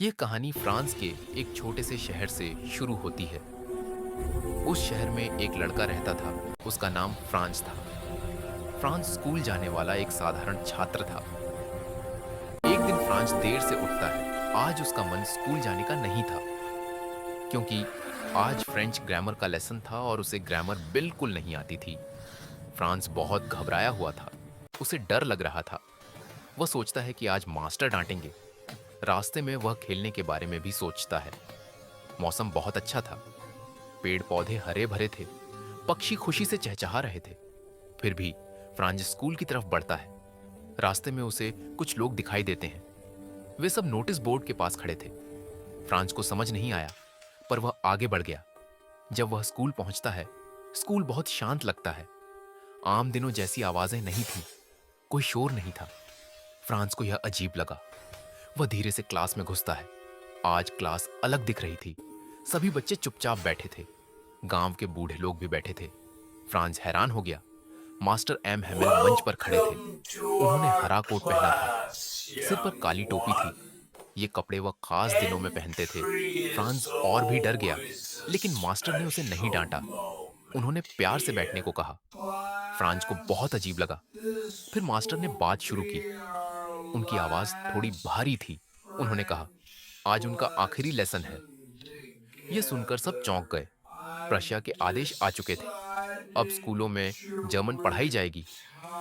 ये कहानी फ्रांस के एक छोटे से शहर से शुरू होती है। उस शहर में एक लड़का रहता था। उसका नाम फ्रांस था। फ्रांस स्कूल जाने वाला एक साधारण छात्र था। एक दिन फ्रांस देर से उठता है। आज उसका मन स्कूल जाने का नहीं था, क्योंकि आज फ्रेंच ग्रामर का लेसन था और उसे ग्रामर बिल्कुल नहीं आती थी। फ्रांस बहुत घबराया हुआ था। उसे डर लग रहा था। वह सोचता है कि आज मास्टर डांटेंगे। रास्ते में वह खेलने के बारे में भी सोचता है। मौसम बहुत अच्छा था। पेड़ पौधे हरे भरे थे। पक्षी खुशी से चहचहा रहे थे। फिर भी फ्रांज स्कूल की तरफ बढ़ता है। रास्ते में उसे कुछ लोग दिखाई देते हैं। वे सब नोटिस बोर्ड के पास खड़े थे। फ्रांज को समझ नहीं आया, पर वह आगे बढ़ गया। जब वह स्कूल पहुंचता है, स्कूल बहुत शांत लगता है। आम दिनों जैसी आवाजें नहीं थीं। कोई शोर नहीं था। फ्रांस को यह अजीब लगा। वह धीरे से क्लास में घुसता है। आज क्लास अलग दिख रही थी। सभी बच्चे चुपचाप बैठे थे। गांव के बूढ़े लोग भी बैठे थे। फ्रांस हैरान हो गया। मास्टर एम हेमेल मंच पर खड़े थे। Welcome to उन्होंने our हरा कोट पहना था। class, सिर पर young काली टोपी थी। one. ये कपड़े वह खास दिनों में पहनते थे। Entry is फ्रांस और भी डर गया, always a लेकिन मास्टर ने उसे नहीं special डांटा। उन्होंने moment प्यार से बैठने here. को कहा। फ्रांस को Class, बहुत अजीब लगा। this फिर मास्टर ने will बात शुरू की। be our उनकी आवाज थोड़ी भारी last थी। उन्होंने कहा, French आज उनका आखिरी लेसन है। lesson यह सुनकर सब together. चौंक गए। I've प्रशिया के आदेश आ चुके थे। अब decided स्कूलों में to जर्मन पढ़ाई जाएगी।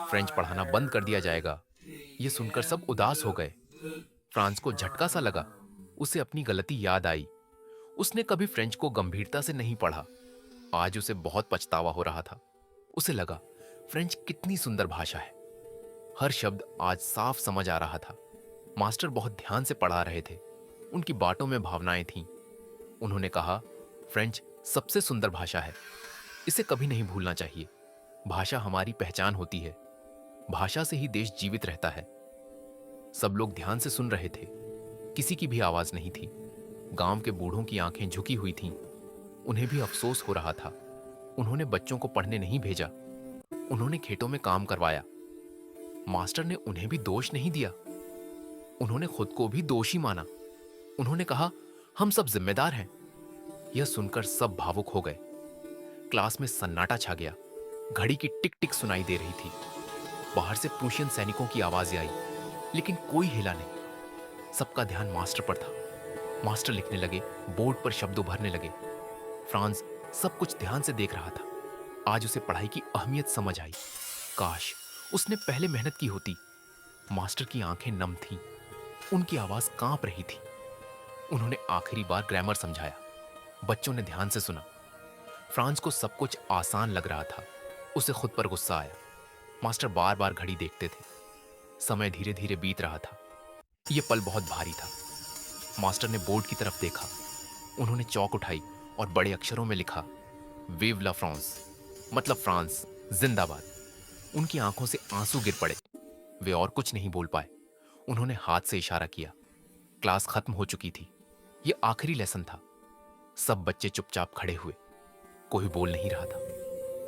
फ्रेंच पढ़ाना बंद कर दिया retire जाएगा। यह the सुनकर सब end उदास हो of गए। the फ्रांस को झटका सा लगा। term. उसे अपनी गलती याद आई। उसने कभी फ्रेंच को गंभीरता से नहीं पढ़ा। आज उसे बहुत पछतावा हो रहा था। उसे लगा, फ्रेंच कितनी सुंदर भाषा है। हर शब्द आज साफ समझ आ रहा था। मास्टर बहुत ध्यान से पढ़ा रहे थे। उनकी बातों में भावनाएं थीं। उन्होंने कहा, फ्रेंच सबसे सुंदर भाषा है। इसे कभी नहीं भूलना चाहिए। भाषा हमारी पहचान होती है। भाषा से ही देश जीवित रहता है। सब लोग ध्यान से सुन रहे थे। किसी की भी आवाज नहीं थी। गांव के बूढ़ों की आंखें झुकी हुई थीं। उन्हें भी अफसोस हो रहा था। उन्होंने बच्चों को पढ़ने नहीं भेजा। उन्होंने खेतों में काम करवाया। मास्टर ने उन्हें भी दोष नहीं दिया। उन्होंने खुद को भी दोषी माना। उन्होंने कहा, हम सब जिम्मेदार हैं। यह सुनकर सब भावुक हो गए। क्लास में सन्नाटा छा गया। घड़ी की टिक टिक सुनाई दे रही थी। बाहर से प्रूशियन सैनिकों की आवाजें आई, लेकिन कोई हिला नहीं। सबका ध्यान मास्टर पर था। मास्टर लिखने लगे, बोर्ड पर शब्द उभरने लगे। फ्रांस सब कुछ ध्यान से देख रहा था। आज उसे पढ़ाई की अहमियत समझ आई। काश उसने पहले मेहनत की होती। मास्टर की आंखें नम थीं। उनकी आवाज कांप रही थी। उन्होंने आखिरी बार ग्रामर समझाया। बच्चों ने ध्यान से सुना। फ्रांस को सब कुछ आसान लग रहा था। उसे खुद पर गुस्सा आया। मास्टर बार बार घड़ी देखते थे। समय धीरे धीरे बीत रहा था। यह पल बहुत भारी था। मास्टर ने बोर्ड की तरफ देखा। उन्होंने चौक उठाई और बड़े अक्षरों में लिखा, विव ला फ्रांस, मतलब फ्रांस जिंदाबाद। उनकी आंखों से आंसू गिर पड़े। वे और कुछ नहीं बोल पाए। उन्होंने हाथ से इशारा किया। क्लास खत्म हो चुकी थी। यह आखिरी लेसन था। सब बच्चे चुपचाप खड़े हुए। कोई बोल नहीं रहा था।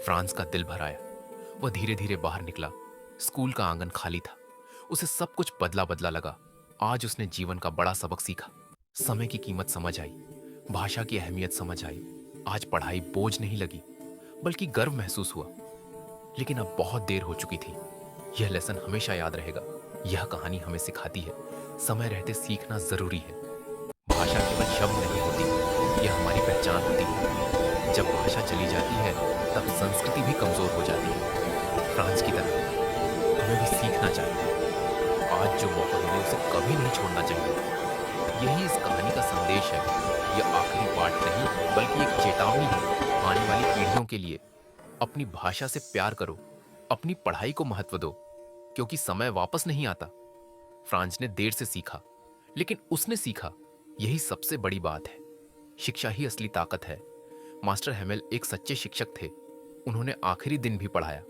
फ्रांस का दिल भर आया। वह धीरे धीरे बाहर निकला। स्कूल का आंगन खाली था। उसे सब कुछ बदला बदला लगा। आज उसने जीवन का बड़ा सबक सीखा। समय की कीमत समझ आई। भाषा की अहमियत समझ आई। आज पढ़ाई बोझ नहीं लगी, बल्कि गर्व महसूस हुआ। लेकिन अब बहुत देर हो चुकी थी। यह लेसन हमेशा याद रहेगा। यह कहानी हमें सिखाती है, समय रहते सीखना जरूरी है। भाषा केवल शब्द नहीं होती, यह हमारी पहचान होती है। जब भाषा चली जाती है, तब संस्कृति भी कमजोर हो जाती है। फ्रांस की तरह हमें भी सीखना चाहिए। आज जो मौका मिले उसे कभी नहीं छोड़ना चाहिए। यही इस कहानी का संदेश है। यह आखिरी पाठ नहीं, बल्कि एक चेतावनी है आने वाली पीढ़ियों के लिए। अपनी भाषा से प्यार करो। अपनी पढ़ाई को महत्व दो, क्योंकि समय वापस नहीं आता। फ्रांस ने देर से सीखा, लेकिन उसने सीखा। यही सबसे बड़ी बात है। शिक्षा ही असली ताकत है। मास्टर हेमेल एक सच्चे शिक्षक थे। उन्होंने आखिरी दिन भी पढ़ाया।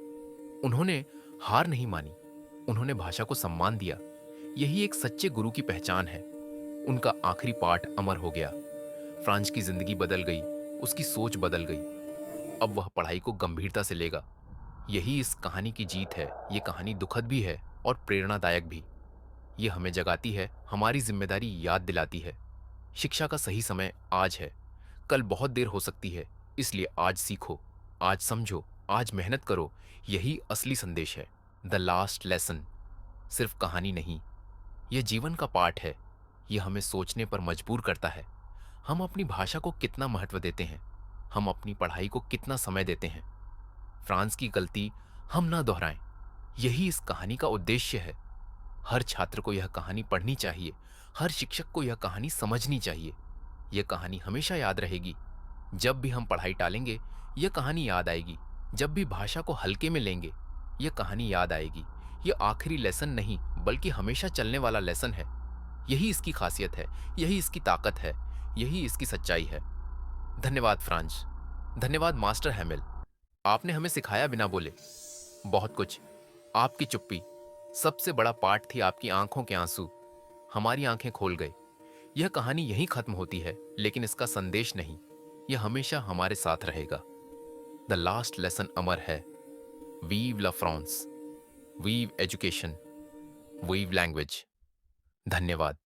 उन्होंने हार नहीं मानी। उन्होंने भाषा को सम्मान दिया। यही एक सच्चे गुरु की पहचान है। उनका आखिरी पाठ अमर हो गया। फ्रांस की जिंदगी बदल गई। उसकी सोच बदल गई। अब वह पढ़ाई को गंभीरता से लेगा। यही इस कहानी की जीत है। ये कहानी दुखद भी है और प्रेरणादायक भी। ये हमें जगाती है, हमारी जिम्मेदारी याद दिलाती है। शिक्षा का सही समय आज है, कल बहुत देर हो सकती है, इसलिए आज सीखो, आज समझो, आज मेहनत करो, यही असली संदेश है। द लास्ट लेसन सिर्फ कहानी नहीं, यह जीवन का पाठ है। यह हमें सोचने पर मजबूर करता है। हम अपनी भाषा को कितना महत्व देते हैं, हम अपनी पढ़ाई को कितना समय देते हैं। फ्रांस की गलती हम ना दोहराएं, यही इस कहानी का उद्देश्य है। हर छात्र को यह कहानी पढ़नी चाहिए, हर शिक्षक को यह कहानी समझनी चाहिए। यह कहानी हमेशा याद रहेगी। जब भी हम पढ़ाई टालेंगे, यह कहानी याद आएगी। जब भी भाषा को हल्के में लेंगे, यह कहानी याद आएगी। यह आखिरी लेसन नहीं, बल्कि हमेशा चलने वाला लेसन है। यही इसकी खासियत है, यही इसकी ताकत है, यही इसकी सच्चाई है। धन्यवाद फ्रांस, धन्यवाद मास्टर हैमिल। आपने हमें सिखाया बिना बोले बहुत कुछ। आपकी चुप्पी सबसे बड़ा पाठ थी, आपकी आंखों के आंसू हमारी आंखें खोल गए। यह कहानी यहीं खत्म होती है, लेकिन इसका संदेश नहीं, यह हमेशा हमारे साथ रहेगा। द लास्ट लेसन अमर है। Vive la France, vive education, vive language. धन्यवाद।